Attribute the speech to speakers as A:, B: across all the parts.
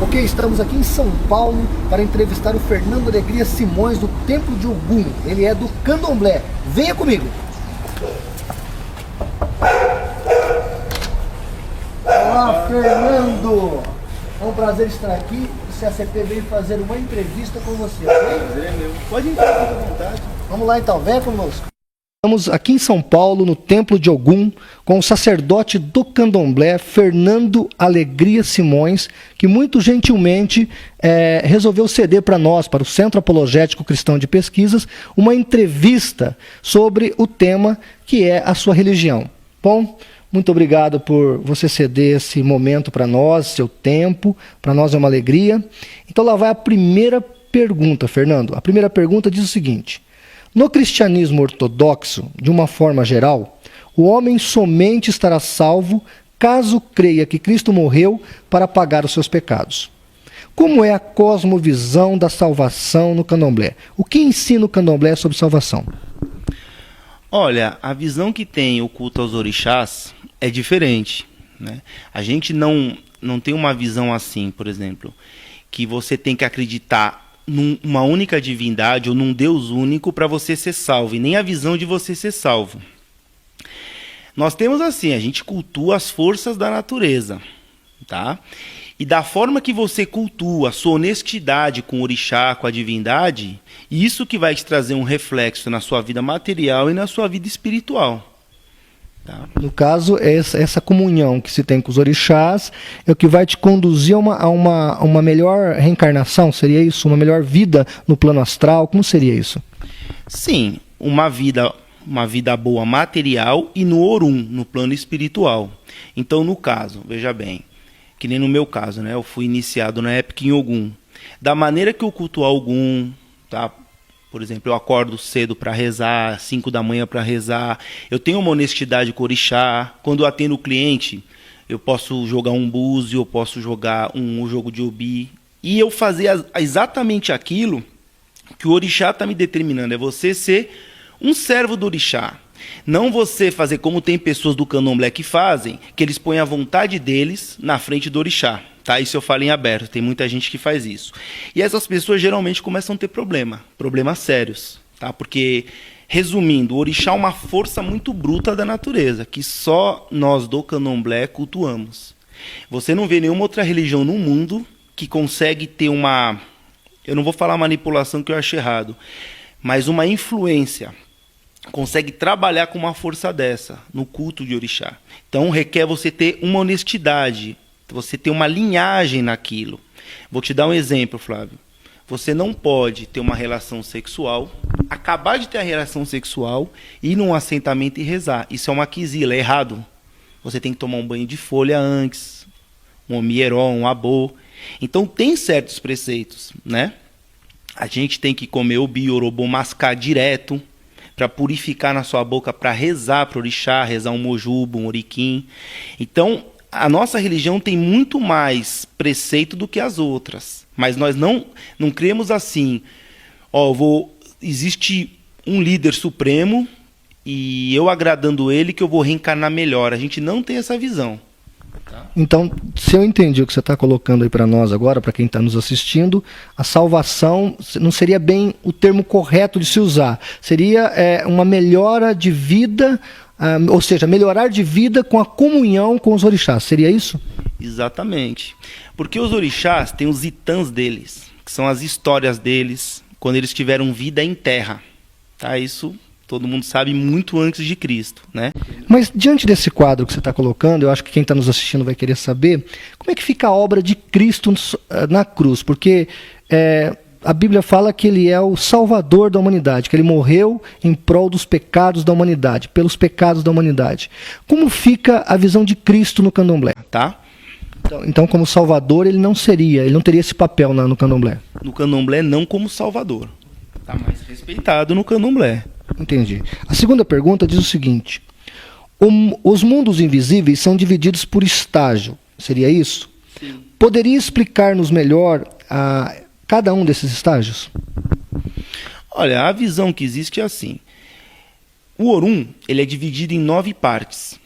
A: Ok, estamos aqui em São Paulo para entrevistar o Fernando Alegria Simões do Templo de Ogum. Ele é do Candomblé. Venha comigo. Olá, Fernando. É um prazer estar aqui. O CACP veio fazer uma entrevista com você, ok?
B: Prazer é meu. Pode entrar, fica à vontade.
A: Vamos lá então, venha conosco. Estamos aqui em São Paulo, no Templo de Ogum, com o sacerdote do Candomblé, Fernando Alegria Simões, que muito gentilmente resolveu ceder para nós, para o Centro Apologético Cristão de Pesquisas, uma entrevista sobre o tema que é a sua religião. Bom, muito obrigado por você ceder esse momento para nós, seu tempo, para nós é uma alegria. Então lá vai a primeira pergunta, Fernando. A primeira pergunta diz o seguinte: no cristianismo ortodoxo, de uma forma geral, o homem somente estará salvo caso creia que Cristo morreu para pagar os seus pecados. Como é a cosmovisão da salvação no candomblé? O que ensina o candomblé sobre salvação?
B: Olha, a visão que tem o culto aos orixás é diferente, né? A gente não tem uma visão assim, por exemplo, que você tem que acreditar numa única divindade ou num Deus único para você ser salvo, e nem a visão de você ser salvo. Nós temos assim, a gente cultua as forças da natureza, tá? E da forma que você cultua a sua honestidade com o orixá, com a divindade, isso que vai te trazer um reflexo na sua vida material e na sua vida espiritual. Tá?
A: No caso, essa comunhão que se tem com os orixás é o que vai te conduzir a uma melhor reencarnação, seria isso? Uma melhor vida no plano astral? Como seria isso?
B: Sim, uma vida boa material e no Orum, no plano espiritual. Então, no caso, veja bem, que nem no meu caso, né? Eu fui iniciado na época em Ogum. Da maneira que eu cultuo Ogum, tá? Por exemplo, eu acordo cedo para rezar, 5 da manhã para rezar. Eu tenho uma honestidade com o orixá. Quando eu atendo o cliente, eu posso jogar um búzio, eu posso jogar um jogo de obi. E eu fazer exatamente aquilo que o orixá está me determinando. É você ser um servo do orixá. Não você fazer como tem pessoas do candomblé que fazem, que eles põem a vontade deles na frente do orixá. Tá? Isso eu falo em aberto, tem muita gente que faz isso. E essas pessoas geralmente começam a ter problemas sérios. Tá? Porque, resumindo, o orixá é uma força muito bruta da natureza, que só nós do candomblé cultuamos. Você não vê nenhuma outra religião no mundo que consegue ter uma... Eu não vou falar manipulação que eu acho errado, mas uma influência. Consegue trabalhar com uma força dessa no culto de orixá. Então requer você ter uma honestidade, você ter uma linhagem naquilo. Vou te dar um exemplo, Flávio. Você não pode ter uma relação sexual, acabar de ter a relação sexual, ir num assentamento e rezar. Isso é uma quizila, é errado. Você tem que tomar um banho de folha antes, um omieró, um abô. Então tem certos preceitos, né? A gente tem que comer o biorobô, mascar direto, para purificar na sua boca, para rezar para o orixá, rezar um mojubo, um oriquim. Então, a nossa religião tem muito mais preceito do que as outras. Mas nós não cremos assim, existe um líder supremo e eu agradando ele que eu vou reencarnar melhor. A gente não tem essa visão.
A: Então, se eu entendi o que você está colocando aí para nós agora, para quem está nos assistindo, a salvação não seria bem o termo correto de se usar. Seria uma melhora de vida, ou seja, melhorar de vida com a comunhão com os orixás. Seria isso?
B: Exatamente. Porque os orixás têm os itãs deles, que são as histórias deles, quando eles tiveram vida em terra. Tá? Isso todo mundo sabe muito antes de Cristo, né?
A: Mas diante desse quadro que você está colocando, eu acho que quem está nos assistindo vai querer saber como é que fica a obra de Cristo na cruz, porque a Bíblia fala que ele é o salvador da humanidade, que ele morreu em prol dos pecados da humanidade, pelos pecados da humanidade. Como fica a visão de Cristo no candomblé?
B: Tá?
A: Então, como salvador, ele não teria esse papel no candomblé.
B: No candomblé, não como salvador. Tá mais respeitado no candomblé.
A: Entendi. A segunda pergunta diz o seguinte: os mundos invisíveis são divididos por estágio. Seria isso?
B: Sim.
A: Poderia explicar-nos melhor cada um desses estágios?
B: Olha, a visão que existe é assim. O Orum, ele é dividido em 9 partes.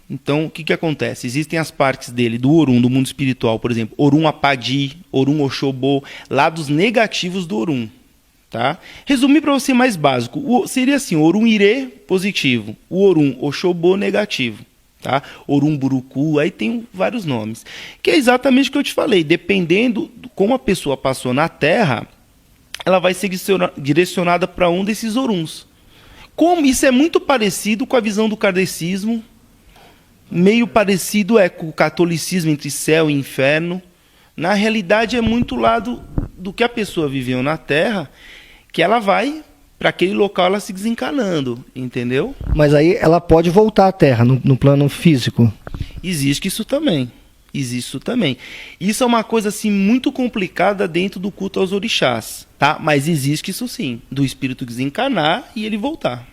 B: Então, o que acontece? Existem as partes dele, do Orum, do mundo espiritual, por exemplo, Orum Apadi, Orum Oxobô, lados negativos do Orum. Tá? Resumir para você mais básico, seria assim, Orum Irê positivo, o Orum Oxobô negativo. Tá? Orum Burucu, aí tem vários nomes. Que é exatamente o que eu te falei, dependendo de como a pessoa passou na Terra, ela vai ser direcionada para um desses Oruns. Como isso é muito parecido com a visão do kardecismo, meio parecido com o catolicismo entre céu e inferno. Na realidade é muito lado do que a pessoa viveu na Terra, que ela vai para aquele local ela se desencanando, entendeu?
A: Mas aí ela pode voltar à Terra, no plano físico.
B: Existe isso também. Existe isso também. Isso é uma coisa assim muito complicada dentro do culto aos orixás, tá? Mas existe isso sim, do espírito desencarnar e ele voltar.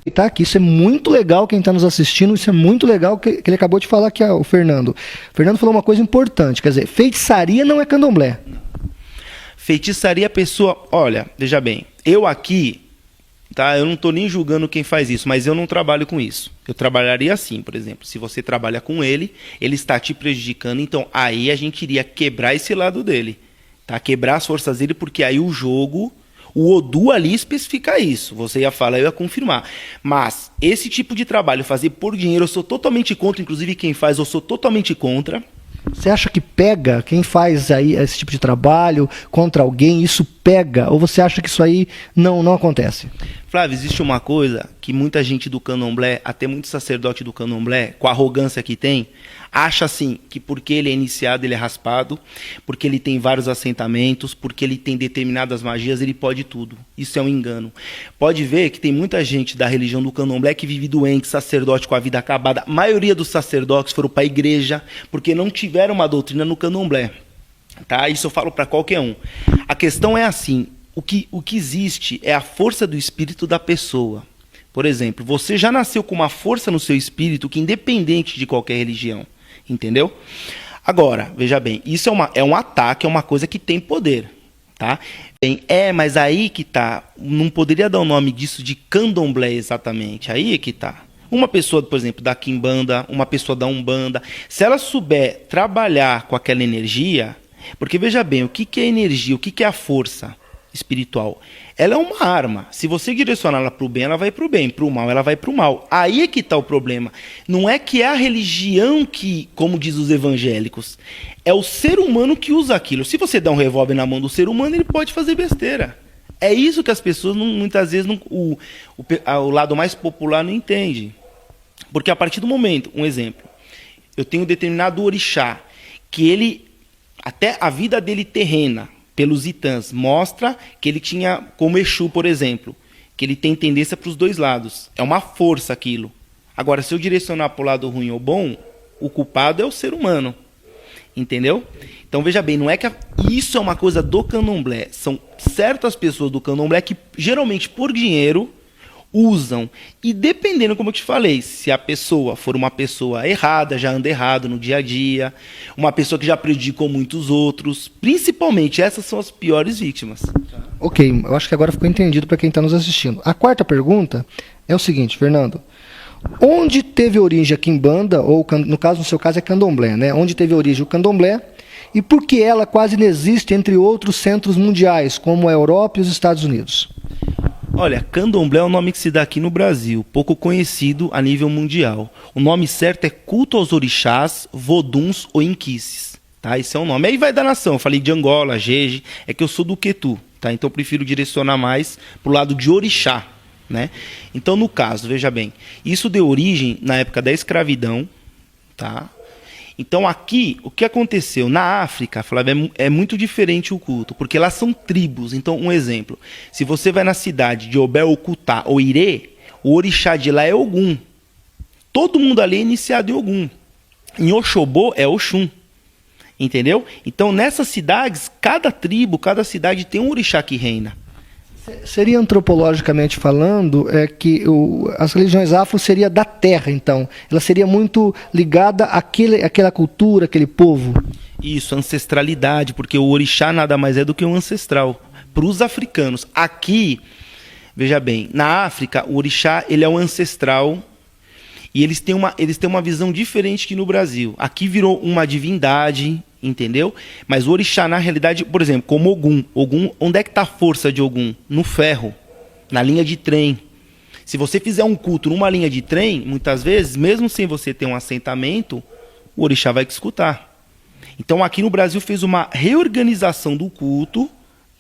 A: E tá aqui, isso é muito legal, quem está nos assistindo, isso é muito legal que ele acabou de falar aqui, o Fernando. O Fernando falou uma coisa importante, quer dizer, feitiçaria não é candomblé.
B: Feitiçaria a pessoa, olha, veja bem, eu aqui, tá, eu não estou nem julgando quem faz isso, mas eu não trabalho com isso. Eu trabalharia assim, por exemplo, se você trabalha com ele está te prejudicando, então aí a gente iria quebrar esse lado dele, tá? Quebrar as forças dele, porque aí o jogo, o Odu ali especifica isso, você ia falar, eu ia confirmar. Mas esse tipo de trabalho, fazer por dinheiro, eu sou totalmente contra, inclusive quem faz, eu sou totalmente contra.
A: Você acha que pega quem faz aí esse tipo de trabalho contra alguém, isso pega? Ou você acha que isso aí não acontece?
B: Flávio, existe uma coisa que muita gente do candomblé, até muito sacerdote do candomblé, com a arrogância que tem, acha assim, que porque ele é iniciado, ele é raspado, porque ele tem vários assentamentos, porque ele tem determinadas magias, ele pode tudo. Isso é um engano. Pode ver que tem muita gente da religião do candomblé que vive doente, sacerdote com a vida acabada. A maioria dos sacerdotes foram para a igreja porque não tiveram uma doutrina no candomblé. Tá? Isso eu falo para qualquer um. A questão é assim, o que existe é a força do espírito da pessoa. Por exemplo, você já nasceu com uma força no seu espírito que é independente de qualquer religião. Entendeu? Agora, veja bem, isso é um ataque, é uma coisa que tem poder. Tá? Bem, mas aí que tá, não poderia dar o nome disso de candomblé exatamente, aí é que tá. Uma pessoa, por exemplo, da quimbanda, uma pessoa da umbanda, se ela souber trabalhar com aquela energia, porque veja bem, o que é energia, o que é a força espiritual? Ela é uma arma. Se você direcionar ela para o bem, ela vai para o bem. Para o mal, ela vai para o mal. Aí é que está o problema. Não é que é a religião que, como diz os evangélicos, é o ser humano que usa aquilo. Se você dá um revólver na mão do ser humano, ele pode fazer besteira. É isso que as pessoas, muitas vezes, o lado mais popular não entende. Porque a partir do momento, um exemplo, eu tenho um determinado orixá, que ele, até a vida dele terrena, pelos itãs, mostra que ele tinha, como Exu, por exemplo, que ele tem tendência para os dois lados. É uma força aquilo. Agora, se eu direcionar para o lado ruim ou bom, o culpado é o ser humano. Entendeu? Então, veja bem, não é que isso é uma coisa do candomblé. São certas pessoas do candomblé que, geralmente, por dinheiro, usam. E dependendo, como eu te falei, se a pessoa for uma pessoa errada, já anda errado no dia a dia, uma pessoa que já prejudicou muitos outros, principalmente essas são as piores vítimas.
A: Ok, eu acho que agora ficou entendido para quem está nos assistindo. A quarta pergunta é o seguinte, Fernando. Onde teve origem a quimbanda, ou no caso, no seu caso, é candomblé, né? Onde teve origem o candomblé e por que ela quase não existe entre outros centros mundiais, como a Europa e os Estados Unidos?
B: Olha, candomblé é um nome que se dá aqui no Brasil, pouco conhecido a nível mundial. O nome certo é culto aos orixás, voduns ou inquices. Tá? Esse é o nome. Aí vai da nação, eu falei de Angola, Jeje, é que eu sou do Quetu, tá? Então eu prefiro direcionar mais para o lado de orixá. Né? Então, no caso, veja bem, isso deu origem na época da escravidão. Tá? Então aqui, o que aconteceu? Na África, Flávio, é muito diferente o culto, porque lá são tribos. Então, um exemplo, se você vai na cidade de Obé-Okutá ou Irê, o orixá de lá é Ogum. Todo mundo ali é iniciado em Ogum. Em Oxobô é Oxum. Entendeu? Então, nessas cidades, cada tribo, cada cidade tem um orixá que reina.
A: Seria antropologicamente falando que as religiões afro seria da terra, então. Ela seria muito ligada àquela cultura, aquele povo.
B: Isso, ancestralidade, porque o orixá nada mais é do que um ancestral. Para os africanos. Aqui, veja bem, na África, o orixá ele é um ancestral E eles têm uma visão diferente que no Brasil. Aqui virou uma divindade, entendeu? Mas o orixá, na realidade, por exemplo, como Ogum. Ogum, onde é que está a força de Ogum? No ferro, na linha de trem. Se você fizer um culto numa linha de trem, muitas vezes, mesmo sem você ter um assentamento, o orixá vai te escutar. Então aqui no Brasil fez uma reorganização do culto,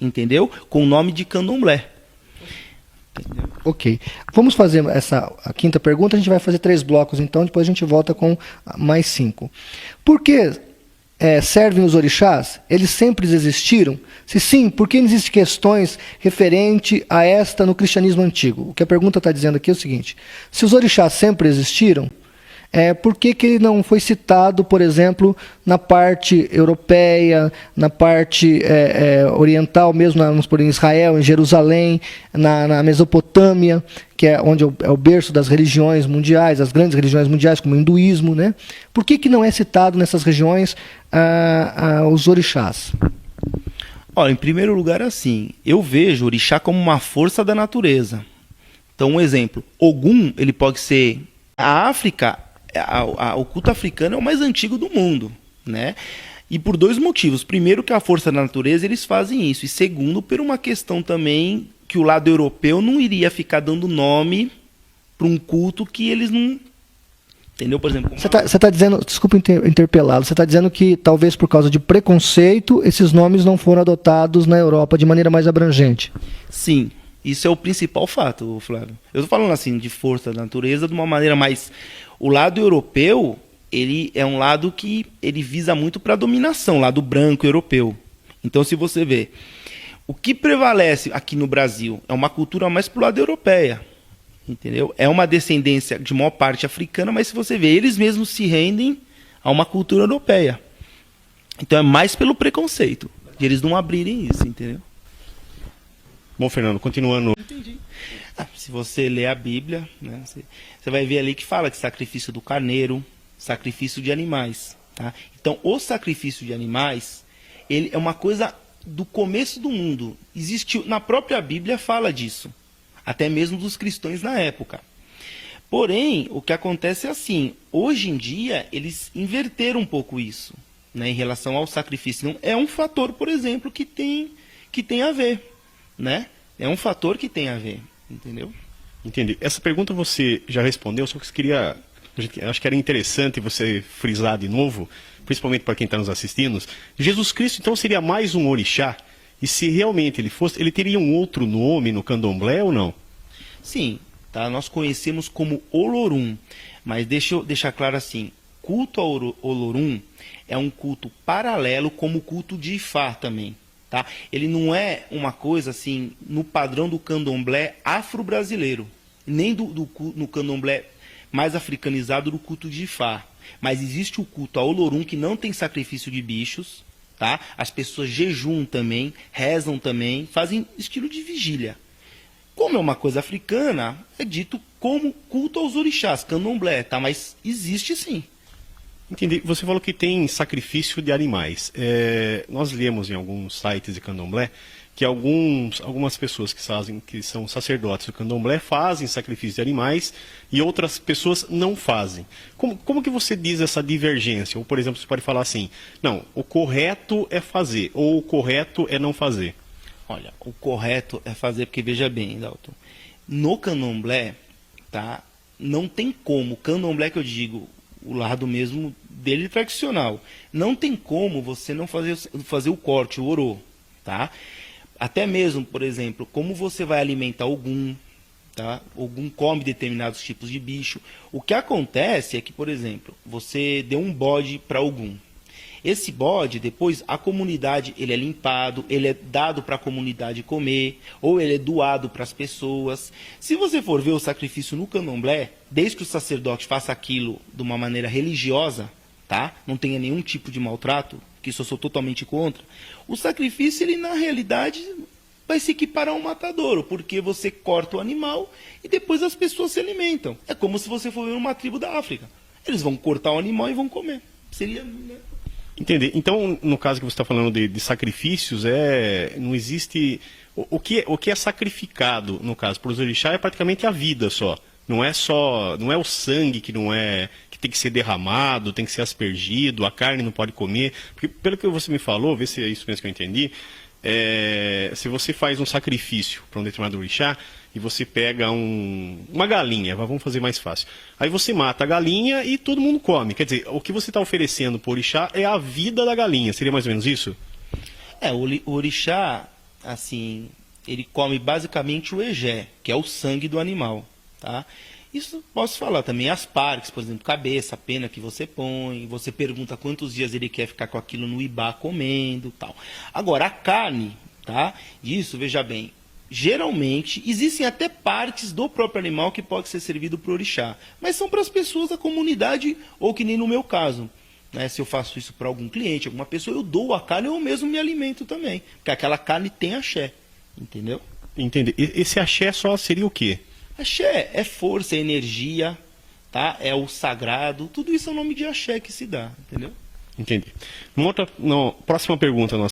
B: entendeu? Com o nome de candomblé. Entendeu?
A: Ok. Vamos fazer a quinta pergunta, a gente vai fazer 3 blocos, então depois a gente volta com mais 5. Por que servem os orixás? Eles sempre existiram? Se sim, por que existem questões referente a esta no cristianismo antigo? O que a pergunta está dizendo aqui é o seguinte: se os orixás sempre existiram, por que ele não foi citado, por exemplo, na parte europeia, na parte oriental, mesmo vamos por em Israel, em Jerusalém, na Mesopotâmia, que é onde é o berço das religiões mundiais, as grandes religiões mundiais, como o hinduísmo, né? Por que não é citado nessas regiões os orixás?
B: Olha, em primeiro lugar, assim, eu vejo o orixá como uma força da natureza. Então, um exemplo, Ogum, ele pode ser... A África, o culto africano é o mais antigo do mundo, né? E por 2 motivos. Primeiro, que a força da natureza, eles fazem isso. E segundo, por uma questão também que o lado europeu não iria ficar dando nome para um culto que eles não... Entendeu? Por exemplo...
A: Você está dizendo, desculpa interpelá-lo, você está dizendo que talvez por causa de preconceito, esses nomes não foram adotados na Europa de maneira mais abrangente.
B: Sim. Isso é o principal fato, Flávio. Eu estou falando assim de força da natureza de uma maneira mais... O lado europeu, ele é um lado que ele visa muito para a dominação, o lado branco europeu. Então, se você vê, o que prevalece aqui no Brasil é uma cultura mais para o lado europeia, entendeu? É uma descendência de maior parte africana, mas se você vê, eles mesmos se rendem a uma cultura europeia. Então, é mais pelo preconceito, de eles não abrirem isso, entendeu?
C: Bom, Fernando, continuando.
B: Entendi. Se você ler a Bíblia, né, você vai ver ali que fala de sacrifício do carneiro, sacrifício de animais. Tá? Então, o sacrifício de animais, ele é uma coisa do começo do mundo. Existe, na própria Bíblia fala disso, até mesmo dos cristãos na época. Porém, o que acontece é assim, hoje em dia, eles inverteram um pouco isso, né, em relação ao sacrifício. Não, é um fator, por exemplo, que tem a ver, né? É um fator que tem a ver, entendeu?
C: Entendi. Essa pergunta você já respondeu, só que eu queria... Acho que era interessante você frisar de novo, principalmente para quem está nos assistindo. Jesus Cristo, então, seria mais um orixá? E se realmente ele fosse, ele teria um outro nome no candomblé ou não?
B: Sim, tá? Nós conhecemos como Olorum, mas deixa eu deixar claro assim, culto ao Olorum é um culto paralelo como o culto de Ifá também. Tá? Ele não é uma coisa assim no padrão do candomblé afro-brasileiro, nem no candomblé mais africanizado do culto de Ifá. Mas existe o culto ao Olorum, que não tem sacrifício de bichos. Tá? As pessoas jejuam também, rezam também, fazem estilo de vigília. Como é uma coisa africana, é dito como culto aos orixás, candomblé, tá? Mas existe sim.
C: Entendi. Você falou que tem sacrifício de animais. Nós lemos em alguns sites de candomblé que algumas pessoas que são sacerdotes do candomblé fazem sacrifício de animais e outras pessoas não fazem. Como que você diz essa divergência? Ou, por exemplo, você pode falar assim, não, o correto é fazer, ou o correto é não fazer.
B: Olha, o correto é fazer, porque veja bem, Dalton, no candomblé, tá, não tem como, candomblé que eu digo, o lado mesmo dele tradicional. Não tem como você não fazer o corte, o orô, tá? Até mesmo, por exemplo, como você vai alimentar Ogum, tá? Ogum come determinados tipos de bicho. O que acontece é que, por exemplo, você deu um bode para Ogum. Esse bode, depois, a comunidade, ele é limpado, ele é dado para a comunidade comer, ou ele é doado para as pessoas. Se você for ver o sacrifício no candomblé, desde que o sacerdote faça aquilo de uma maneira religiosa, tá? Não tenha nenhum tipo de maltrato, que isso eu sou totalmente contra, o sacrifício, ele na realidade vai se equiparar a um matadouro, porque você corta o animal e depois as pessoas se alimentam. É como se você for ver uma tribo da África. Eles vão cortar o animal e vão comer. Seria... né?
C: Entendi. Então, no caso que você está falando de sacrifícios, não existe... O que é sacrificado, no caso, para os orixás é praticamente a vida só. Não é o sangue que que tem que ser derramado, tem que ser aspergido, a carne não pode comer. Porque pelo que você me falou, vê se é isso mesmo que eu entendi, se você faz um sacrifício para um determinado orixá e você pega uma galinha, vamos fazer mais fácil. Aí você mata a galinha e todo mundo come. Quer dizer, o que você está oferecendo para o orixá é a vida da galinha. Seria mais ou menos isso?
B: O orixá, assim, ele come basicamente o egé, que é o sangue do animal, tá? Isso posso falar também, as partes, por exemplo, cabeça, pena que você põe, você pergunta quantos dias ele quer ficar com aquilo no ibá comendo, tal. Agora, a carne, tá? Isso, veja bem, geralmente existem até partes do próprio animal que pode ser servido para o orixá, mas são para as pessoas da comunidade, ou que nem no meu caso, né? Se eu faço isso para algum cliente, alguma pessoa, eu dou a carne, eu mesmo me alimento também, porque aquela carne tem axé, entendeu?
C: Entendi. Esse axé só seria o quê?
B: Axé é força, é energia, tá? É o sagrado, tudo isso é o nome de axé que se dá, entendeu?
C: Entendi. Próxima pergunta nossa.